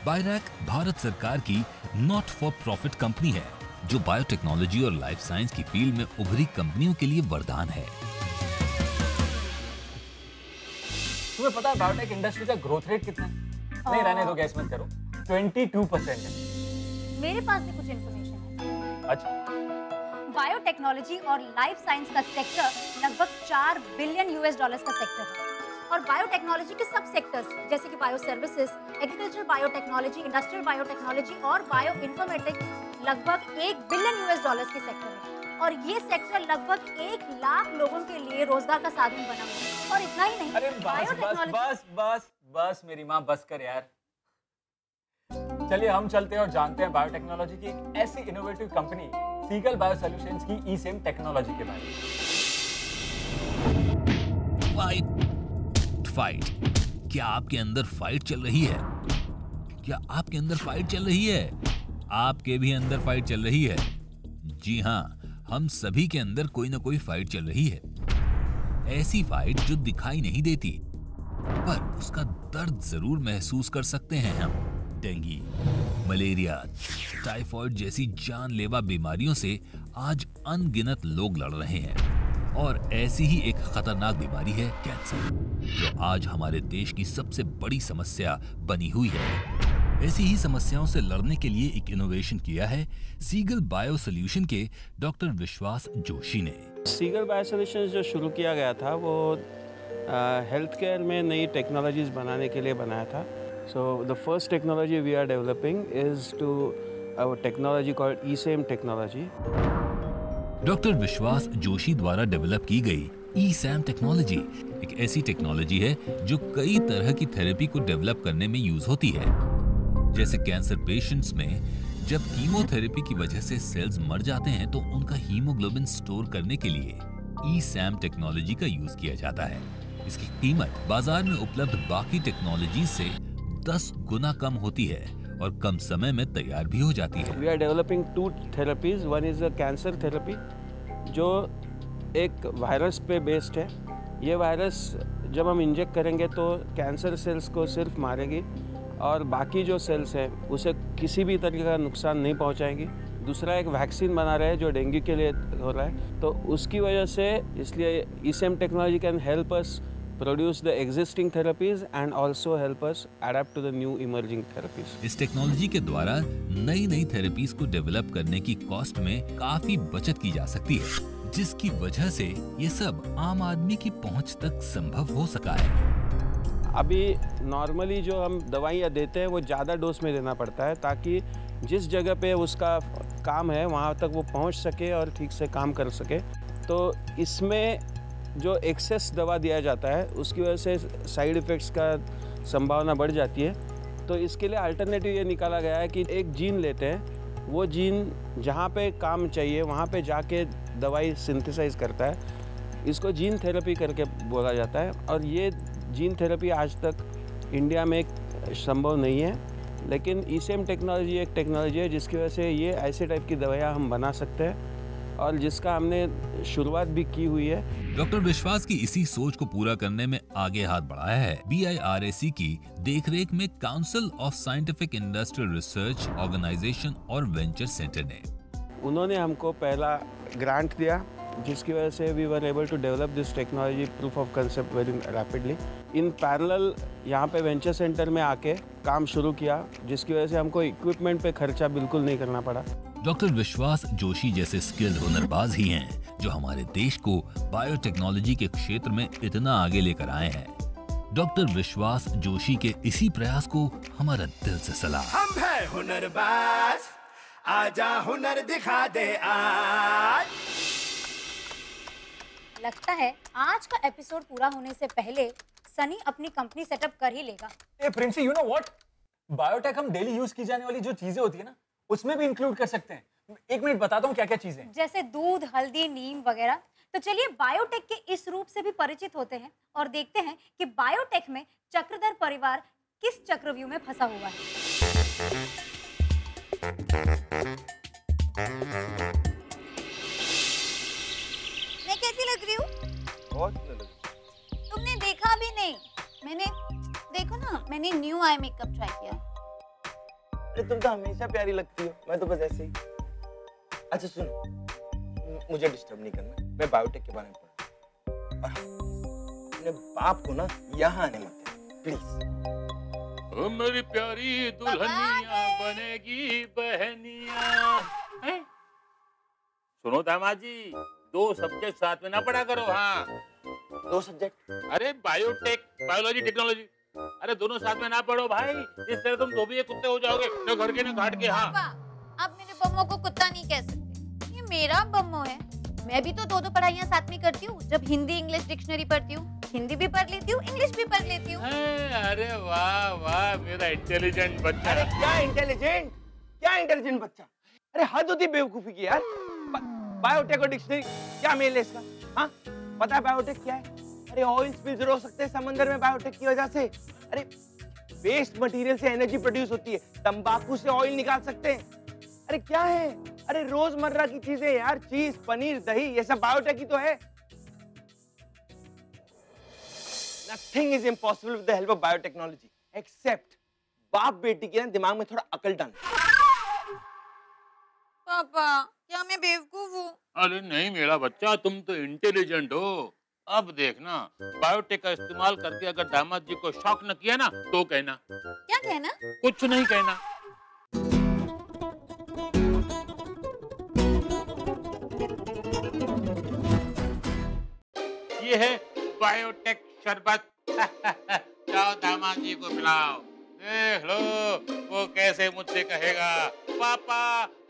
BIRAC Bharat सरकार की नॉट फॉर प्रॉफिट कंपनी है जो बायोटेक्नोलॉजी और लाइफ साइंस की फील्ड में उभरी कंपनियों के लिए वरदान है। तुम्हें पता है बायोटेक इंडस्ट्री का ग्रोथ रेट कितना है? नहीं रहने दो, गैस मत करो। 22% है। मेरे पास भी कुछ इन्फॉर्मेशन है। अच्छा। बायोटेक्नोलॉजी और लाइफ साइंस का सेक्टर लगभग $4 बिलियन का सेक्टर है, और बायोटेक्नोलॉजी के सब सेक्टर्स जैसे कि bio services, agriculture biotechnology, industrial biotechnology और बायो इन्फॉर्मेटिक्स लगभग $1 बिलियन के सेक्टर है, और ये सेक्टर लगभग 1 लाख लोगों के लिए रोजगार का साधन बना हुआ है। और इतना ही नहीं, अरे बस मेरी माँ, बस कर यार। चलिए हम चलते हैं और जानते हैं बायोटेक्नोलॉजी की एक ऐसी innovative company Seagull bio solutions की ईसेम टेक्नोलॉजी के बारे में। फाइट। क्या आपके अंदर फाइट चल रही है? क्या आपके अंदर फाइट चल रही है? आपके भी अंदर फाइट चल रही है। जी हाँ, हम सभी के अंदर कोई ना कोई फाइट चल रही है। ऐसी फाइट जो दिखाई नहीं देती, पर उसका दर्द जरूर महसूस कर सकते हैं हम। डेंगू, मलेरिया, टाइफॉइड जैसी जानलेवा बीमारियों से आज अनगिनत लोग लड़ रहे हैं, और ऐसी ही एक खतरनाक बीमारी है कैंसर, जो आज हमारे देश की सबसे बड़ी समस्या बनी हुई है। ऐसी ही समस्याओं से लड़ने के लिए एक इनोवेशन किया है सीगल बायो सॉल्यूशन के डॉक्टर विश्वास जोशी ने। सीगल बायो सॉल्यूशंस जो शुरू किया गया था वो हेल्थ केयर में नई टेक्नोलॉजीज बनाने के लिए बनाया था। So the first technology we are developing is to our technology called ESEM technology. Doctor Vishwas Joshi द्वारा डेवलप की गई ईसैम टेक्नोलॉजी एक ऐसी टेक्नोलॉजी है जो कई तरह की थेरेपी को डेवलप करने में यूज होती है। जैसे कैंसर पेशेंट्स में जब कीमोथेरेपी की वजह से सेल्स मर जाते हैं तो उनका हीमोग्लोबिन स्टोर करने के लिए ईसैम टेक्नोलॉजी का यूज किया जाता है। इसकी कीमत बाजार में उपलब्ध बाकी टेक्नोलॉजी से 10 गुना कम होती है और कम समय में तैयार भी हो जाती है। We are developing 2 therapies. One is a cancer therapy जो एक वायरस पे बेस्ड है। ये वायरस जब हम इंजेक्ट करेंगे तो कैंसर सेल्स को सिर्फ मारेगी और बाकी जो सेल्स हैं उसे किसी भी तरीके का नुकसान नहीं पहुंचाएगी। दूसरा एक वैक्सीन बना रहे हैं जो डेंगू के लिए हो रहा है, तो उसकी वजह से इसलिए ECM technology can help us produce the existing therapies and also help us adapt to the new emerging therapies. इस टेक्नोलॉजी के द्वारा नई नई थेरेपीज को डेवलप करने की कॉस्ट में काफी बचत की जा सकती है, जिसकी वजह से ये सब आम आदमी की पहुंच तक संभव हो सका है। अभी नॉर्मली जो हम दवाइयाँ देते हैं वो ज़्यादा डोज में देना पड़ता है ताकि जिस जगह पे उसका काम है वहाँ तक वो पहुँच सके और ठीक से काम कर सके। तो इसमें जो एक्सेस दवा दिया जाता है उसकी वजह से साइड इफ़ेक्ट्स का संभावना बढ़ जाती है। तो इसके लिए अल्टरनेटिव ये निकाला गया है कि एक जीन लेते हैं, वो जीन जहाँ पे काम चाहिए वहाँ पे जाके दवाई सिंथेसाइज करता है। इसको जीन थेरेपी करके बोला जाता है और ये जीन थेरेपी आज तक इंडिया में संभव नहीं है, लेकिन ईसीएम टेक्नोलॉजी एक टेक्नोलॉजी है जिसकी वजह से ये ऐसे टाइप की दवाइयाँ हम बना सकते हैं और जिसका हमने शुरुआत भी की हुई है। डॉक्टर विश्वास की इसी सोच को पूरा करने में आगे हाथ बढ़ाया है BIRAC की देखरेख में council of scientific industrial research organisation और वेंचर सेंटर ने। उन्होंने हमको पहला ग्रांट दिया जिसकी वजह से we were able to develop this technology proof of concept very rapidly. In parallel यहाँ पे वेंचर सेंटर में आके काम शुरू किया जिसकी वजह से हमको इक्विपमेंट पे खर्चा बिल्कुल नहीं करना पड़ा। डॉक्टर विश्वास जोशी जैसे स्किल्ड हुनरबाज ही हैं जो हमारे देश को बायोटेक्नोलॉजी के क्षेत्र में इतना आगे लेकर आए हैं। डॉक्टर विश्वास जोशी के इसी प्रयास को हमारा दिल से सलाम। हम है हुनरबाज, आजा हुनर दिखा दे आज। लगता है आज का एपिसोड पूरा होने से पहले सनी अपनी कंपनी सेटअप कर ही लेगा। ए Princy, you know what, biotech हम डेली यूज की जाने वाली जो चीजें होती है ना उसमें भी इंक्लूड कर सकते हैं। एक मिनट बताता हूँ क्या क्या चीजें, जैसे दूध, हल्दी, नीम वगैरह। तो चलिए बायोटेक के इस रूप से भी परिचित होते हैं और देखते हैं कि बायोटेक में चक्रधर परिवार किस चक्रव्यूह में फंसा हुआ है। मैं कैसी लग रही हूँ? बहुत सुंदर लग रही। तुमने देखा भी नहीं, मैंने देखो ना, मैंने न्यू आई मेकअप ट्राई किया। अरे तुम तो हमेशा प्यारी लगती हो, मैं तो बस ऐसे ही। अच्छा सुनो, मुझे डिस्टर्ब नहीं करना, मैं बायोटेक के बारे में पढ़ा और अपने बाप को ना यहाँ आने मत देना प्लीज। ओ मेरी प्यारी दुल्हनिया बनेगी बहनिया। सुनो दामाद जी, 2 सब्जेक्ट साथ में ना पढ़ा करो। हाँ 2 सब्जेक्ट? अरे बायोटेक, बायोलॉजी, टेक्नोलॉजी, अरे दोनों साथ में ना पढ़ो भाई, इस तरह तुम धोबी के कुत्ते हो जाओगे, न घर के न घाट के। हाँ आप मेरे बम्मो को कुत्ता नहीं कह सकते, ये मेरा बम्मो है। मैं भी तो 2 पढ़ाइयाँ साथ में करती हूँ। जब हिंदी इंग्लिश डिक्शनरी पढ़ती हूँ, हिंदी भी पढ़ लेती हूँ, इंग्लिश भी पढ़ लेती हूँ। अरे वाह वाह मेरा इंटेलिजेंट बच्चा। अरे क्या इंटेलिजेंट, क्या इंटेलिजेंट बच्चा? अरे हद होती बेवकूफी की यार। बायोटेक और डिक्शनरी क्या मेल है इसका? हाँ पता है बायोटेक क्या है? अरे ऑयल स्पिल्स हो सकते हैं समंदर में बायोटेक की वजह से। अरे वेस्ट मटेरियल से एनर्जी प्रोड्यूस होती है, तंबाकू से ऑयल निकाल सकते हैं। अरे क्या है? अरे रोजमर्रा की चीजें यार, चीज, पनीर, दही, ये सब बायोटेक ही तो है। Nothing is impossible with the help of biotechnology, except बाप बेटी के ना दिमाग में थोड़ा अकल डालना। पापा क्या मैं बेवकूफ हूँ? अरे नहीं मेरा बच्चा, तुम तो इंटेलिजेंट हो। अब देखना, बायोटेक का इस्तेमाल करके अगर दामाद जी को शॉक न किया ना तो कहना। क्या कहना? कुछ नहीं कहना। ये है बायोटेक शरबत। जाओ दामाद जी को पिलाओ, देख लो वो कैसे मुझसे कहेगा पापा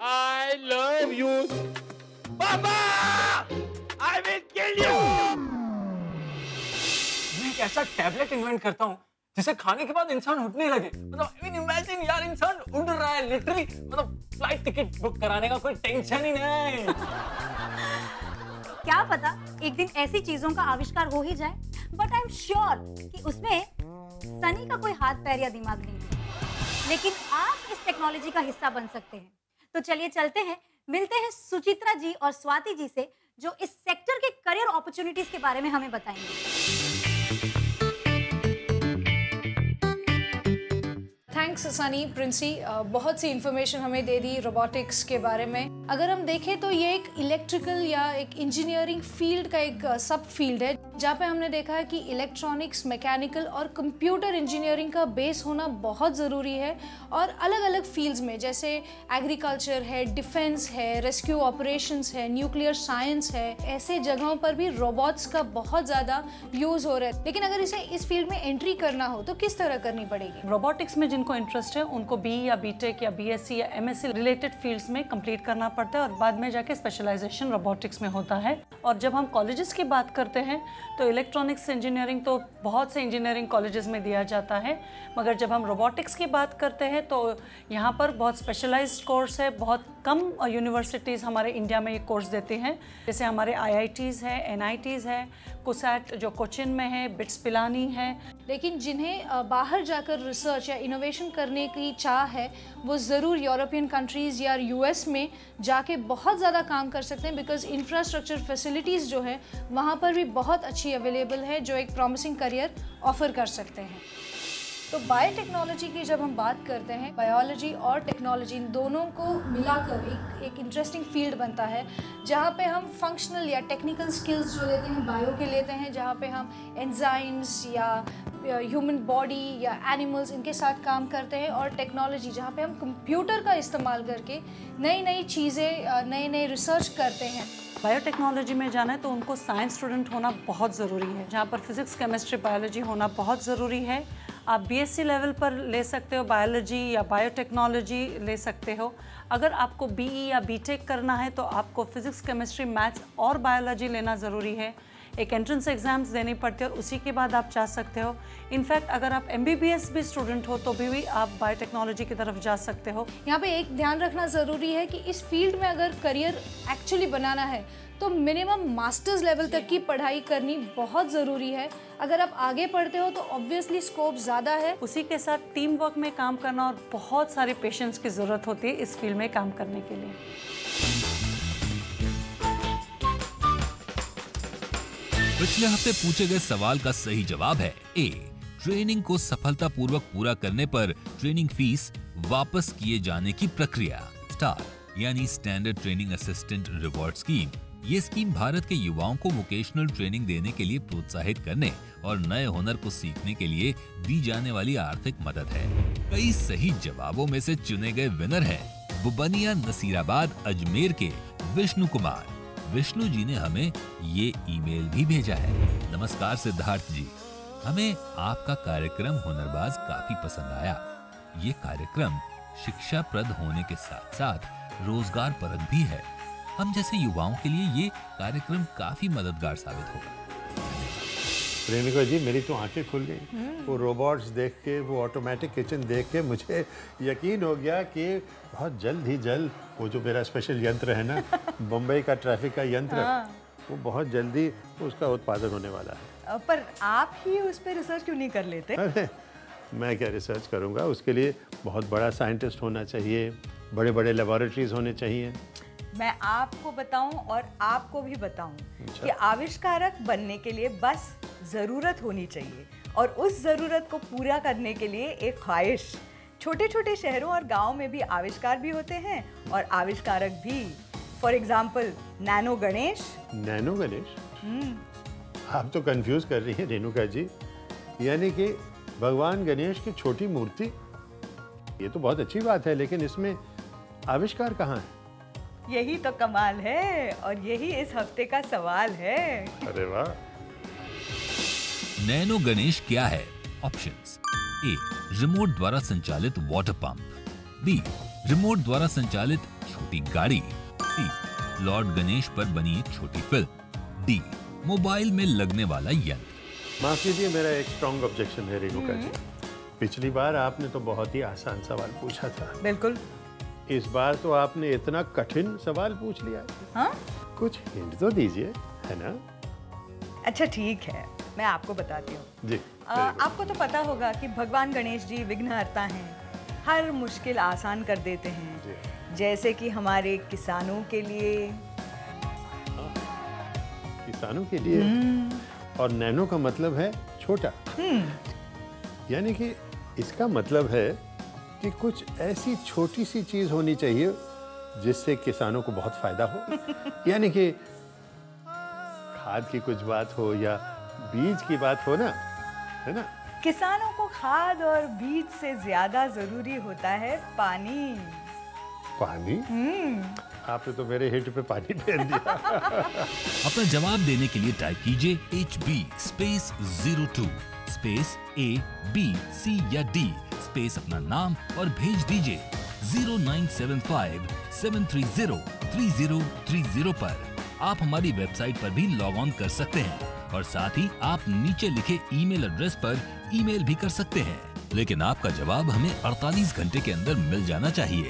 आई लव यू। पापा आई विल किल यू। मैं एक ऐसा टैबलेट इन्वेंट करता हूँ जिसे खाने के बाद इंसान उठने लगे। मतलब इमेजिन यार, इंसान उड़ रहा है लिटरली, मतलब फ्लाइट टिकट बुक कराने का कोई टेंशन ही नहीं। क्या पता एक दिन ऐसी चीजों का आविष्कार हो ही जाए, बट आई एम श्योर कि उसमें सनी का कोई हाथ पैर या दिमाग नहीं है। लेकिन आप इस टेक्नोलॉजी का हिस्सा बन सकते हैं। तो चलिए चलते हैं, मिलते हैं सुचित्रा जी और स्वाति जी से, जो इस सेक्टर के करियर अपॉर्चुनिटीज के बारे में हमें बताएंगे। थैंक्स सनी प्रिंसी, बहुत सी इन्फॉर्मेशन हमें दे दी रोबोटिक्स के बारे में। अगर हम देखें तो ये एक इलेक्ट्रिकल या एक इंजीनियरिंग फील्ड का एक सब फील्ड है, जहाँ पे हमने देखा है कि इलेक्ट्रॉनिक्स, मैकेनिकल और कंप्यूटर इंजीनियरिंग का बेस होना बहुत ज़रूरी है। और अलग अलग फील्ड्स में जैसे एग्रीकल्चर है, डिफेंस है, रेस्क्यू ऑपरेशंस है, न्यूक्लियर साइंस है, ऐसे जगहों पर भी रोबोट्स का बहुत ज़्यादा यूज़ हो रहा है। लेकिन अगर इसे इस फील्ड में एंट्री करना हो तो किस तरह करनी पड़ेगी? रोबोटिक्स में जिनको इंटरेस्ट है उनको बी या बीटेक या बीएससी या एमएससी रिलेटेड फील्ड्स में कंप्लीट करना पड़ता है और बाद में जाके स्पेशलाइजेशन रोबोटिक्स में होता है। और जब हम कॉलेजेस की बात करते हैं तो इलेक्ट्रॉनिक्स इंजीनियरिंग तो बहुत से इंजीनियरिंग कॉलेजेस में दिया जाता है, मगर जब हम रोबोटिक्स की बात करते हैं तो यहाँ पर बहुत स्पेशलाइज्ड कोर्स है। बहुत कम यूनिवर्सिटीज़ हमारे इंडिया में ये कोर्स देती हैं, जैसे हमारे IITs है, NITs है, कुसैट जो कोचिन में है, बिट्स पिलानी है। लेकिन जिन्हें बाहर जाकर रिसर्च या इनोवेशन करने की चाह है वो ज़रूर यूरोपियन कंट्रीज़ या US में जाके बहुत ज़्यादा काम कर सकते हैं, बिकॉज इंफ्रास्ट्रक्चर फैसिलिटीज़ जो है वहाँ पर भी बहुत अच्छी अवेलेबल है जो एक प्रॉमिसिंग करियर ऑफर कर सकते हैं। तो बायोटेक्नोलॉजी की जब हम बात करते हैं, बायोलॉजी और टेक्नोलॉजी इन दोनों को मिलाकर एक इंटरेस्टिंग फील्ड बनता है, जहाँ पे हम फंक्शनल या टेक्निकल स्किल्स जो लेते हैं बायो के लेते हैं, जहाँ पे हम एंजाइम्स या ह्यूमन बॉडी या एनिमल्स इनके साथ काम करते हैं, और टेक्नोलॉजी जहाँ पे हम कंप्यूटर का इस्तेमाल करके नई नई चीज़ें, नए नए रिसर्च करते हैं। बायोटेक्नोलॉजी में जाना है तो उनको साइंस स्टूडेंट होना बहुत ज़रूरी है, जहाँ पर फिजिक्स, केमिस्ट्री, बायोलॉजी होना बहुत ज़रूरी है। आप BSc लेवल पर ले सकते हो, बायोलॉजी या बायोटेक्नोलॉजी ले सकते हो। अगर आपको BE या BTech करना है तो आपको फिजिक्स, केमिस्ट्री, मैथ्स और बायोलॉजी लेना ज़रूरी है। एक एंट्रेंस एग्ज़ाम्स देनी पड़ती है और उसी के बाद आप जा सकते हो। इनफैक्ट अगर आप MBBS भी स्टूडेंट हो तो भी आप बायोटेक्नोलॉजी की तरफ जा सकते हो। यहाँ पे एक ध्यान रखना ज़रूरी है कि इस फील्ड में अगर करियर एक्चुअली बनाना है तो मिनिमम मास्टर्स लेवल तक की पढ़ाई करनी बहुत ज़रूरी है। अगर आप आगे पढ़ते हो तो ऑब्वियसली स्कोप ज़्यादा है। उसी के साथ टीम वर्क में काम करना और बहुत सारे पेशेंस की ज़रूरत होती है इस फील्ड में काम करने के लिए। पिछले हफ्ते पूछे गए सवाल का सही जवाब है A। ट्रेनिंग को सफलतापूर्वक पूरा करने पर ट्रेनिंग फीस वापस किए जाने की प्रक्रिया। स्टार यानी standard training assistant reward scheme. ये स्कीम भारत के युवाओं को वोकेशनल ट्रेनिंग देने के लिए प्रोत्साहित करने और नए हुनर को सीखने के लिए दी जाने वाली आर्थिक मदद है। कई सही जवाबों में से चुने गए विनर हैं बुबनिया नसीराबाद अजमेर के विष्णु कुमार। विष्णु जी ने हमें ये ईमेल भी भेजा है। नमस्कार सिद्धार्थ जी, हमें आपका कार्यक्रम हुनरबाज काफी पसंद आया। ये कार्यक्रम शिक्षाप्रद होने के साथ साथ रोजगार परक भी है। हम जैसे युवाओं के लिए ये कार्यक्रम काफी मददगार साबित होगा। रेणुका जी, मेरी तो आंखें खुल गई। वो रोबोट्स देख के, वो ऑटोमेटिक किचन देख के मुझे यकीन हो गया कि बहुत जल्द ही जल्द वो जो मेरा स्पेशल यंत्र है ना बम्बई का ट्रैफिक का यंत्र, वो बहुत जल्दी उसका उत्पादन होने वाला है। पर आप ही उस पर रिसर्च क्यों नहीं कर लेते? अरे मैं क्या रिसर्च करूँगा, उसके लिए बहुत बड़ा साइंटिस्ट होना चाहिए, बड़े बड़े लेबोरेटरीज होने चाहिए। मैं आपको बताऊं और आपको भी बताऊं कि आविष्कारक बनने के लिए बस ज़रूरत होनी चाहिए, और उस ज़रूरत को पूरा करने के लिए एक ख्वाहिश। छोटे छोटे शहरों और गांवों में भी आविष्कार भी होते हैं और आविष्कारक भी। For example nano Ganesh. Nano Ganesh? आप तो कंफ्यूज कर रही हैं रेणुका जी। यानी कि भगवान गणेश की छोटी मूर्ति, ये तो बहुत अच्छी बात है, लेकिन इसमें आविष्कार कहाँ है? यही तो कमाल है और यही इस हफ्ते का सवाल है। अरे वाह। नैनो गणेश क्या है? ऑप्शंस: ए, रिमोट द्वारा संचालित वाटर पंप। बी, रिमोट द्वारा संचालित छोटी गाड़ी। सी, लॉर्ड गणेश पर बनी एक छोटी फिल्म। डी, मोबाइल में लगने वाला यंत्र। माफ कीजिए, मेरा एक स्ट्रॉन्ग ऑब्जेक्शन है रेणुका जी। पिछली बार आपने तो बहुत ही आसान सवाल पूछा था। बिल्कुल। इस बार तो आपने इतना कठिन सवाल पूछ लिया। हाँ? कुछ हिंट तो दीजिए, है ना? अच्छा ठीक है, मैं आपको बताती हूँ जी। आपको तो पता होगा कि भगवान गणेश जी विघ्नहर्ता हैं, हर मुश्किल आसान कर देते हैं। जैसे कि हमारे किसानों के लिए किसानों के लिए। और नैनो का मतलब है छोटा, यानी कि इसका मतलब है कि कुछ ऐसी छोटी सी चीज होनी चाहिए जिससे किसानों को बहुत फायदा हो। यानी कि खाद की कुछ बात हो या बीज की बात हो ना, है ना? किसानों को खाद और बीज से ज्यादा जरूरी होता है पानी। पानी? आपने तो मेरे हिट पे पानी फेर दिया। अपना जवाब देने के लिए टाइप कीजिए HB space 02 space A B C या D स्पेस अपना नाम और भेज दीजिए 0975-730-3030 पर। आप हमारी वेबसाइट पर भी लॉग ऑन कर सकते हैं और साथ ही आप नीचे लिखे ईमेल एड्रेस पर ईमेल भी कर सकते हैं। लेकिन आपका जवाब हमें 48 घंटे के अंदर मिल जाना चाहिए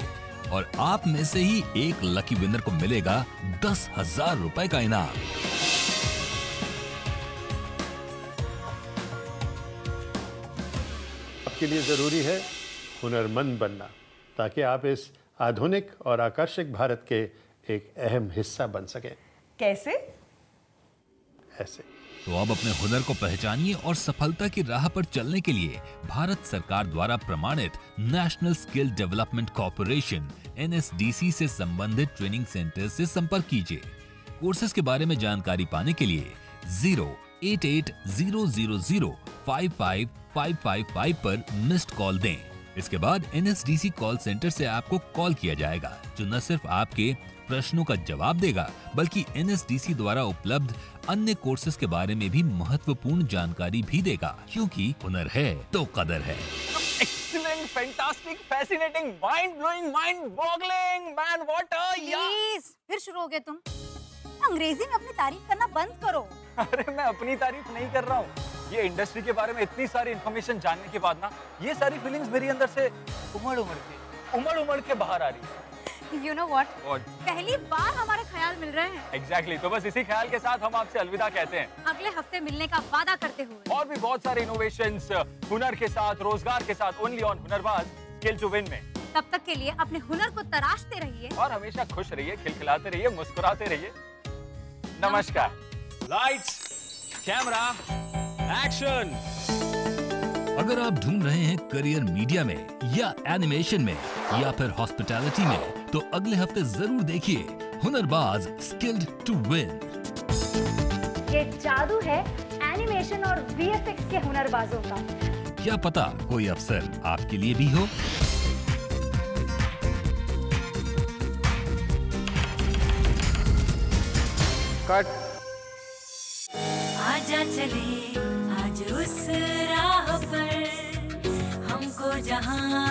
और आप में से ही एक लकी विनर को मिलेगा 10,000 रुपए का इनाम। आपके लिए जरूरी है हुनरमंद बनना ताकि आप इस आधुनिक और आकर्षक भारत के एक अहम हिस्सा बन सकें। कैसे? ऐसे। तो अब अपने हुनर को पहचानिए और सफलता की राह पर चलने के लिए भारत सरकार द्वारा प्रमाणित national skill development corporation NSDC से संबंधित ट्रेनिंग सेंटर से संपर्क कीजिए। कोर्सेज के बारे में जानकारी पाने के लिए 08800055555 पर मिस्ड कॉल दें। इसके बाद NSDC कॉल सेंटर से आपको कॉल किया जाएगा, जो न सिर्फ आपके प्रश्नों का जवाब देगा बल्कि NSDC द्वारा उपलब्ध अन्य कोर्सेज के बारे में भी महत्वपूर्ण जानकारी भी देगा, क्योंकि हुनर है तो कदर है। Excellent, fantastic, fascinating, mind-blowing, mind-boggling, man, what a Please, फिर शुरू हो गए तुम। अंग्रेजी में अपनी तारीफ करना बंद करो। अरे मैं अपनी तारीफ नहीं कर रहा हूँ। ये इंडस्ट्री के बारे में इतनी सारी इन्फॉर्मेशन जानने के बाद ना, ये सारी फीलिंग्स मेरी अंदर से उमड़ के बाहर आ रही है। You know what? पहली बार हमारे ख्याल मिल रहे हैं। Exactly, तो बस इसी ख्याल के साथ हम आपसे अलविदा कहते हैं। अगले हफ्ते मिलने का वादा करते हुए। और भी बहुत सारे इनोवेशंस हुनर के साथ, रोजगार के साथ, ओनली ऑन हुनरबाज स्किल टू विन में। तब तक के लिए अपने हुनर को तराशते रहिए और हमेशा खुश रहिए, खिलखिलाते रहिए, मुस्कुराते रहिए। नमस्कार। Lights, camera, action. अगर आप ढूंढ रहे हैं करियर मीडिया में या एनिमेशन में या फिर हॉस्पिटैलिटी में, तो अगले हफ्ते जरूर देखिए हुनरबाज स्किल्ड टू विन। ये जादू है एनिमेशन और VFX के हुनरबाजों का। क्या पता कोई अवसर आपके लिए भी हो। कट। आजा चले आज उस राह पर, हमको जहां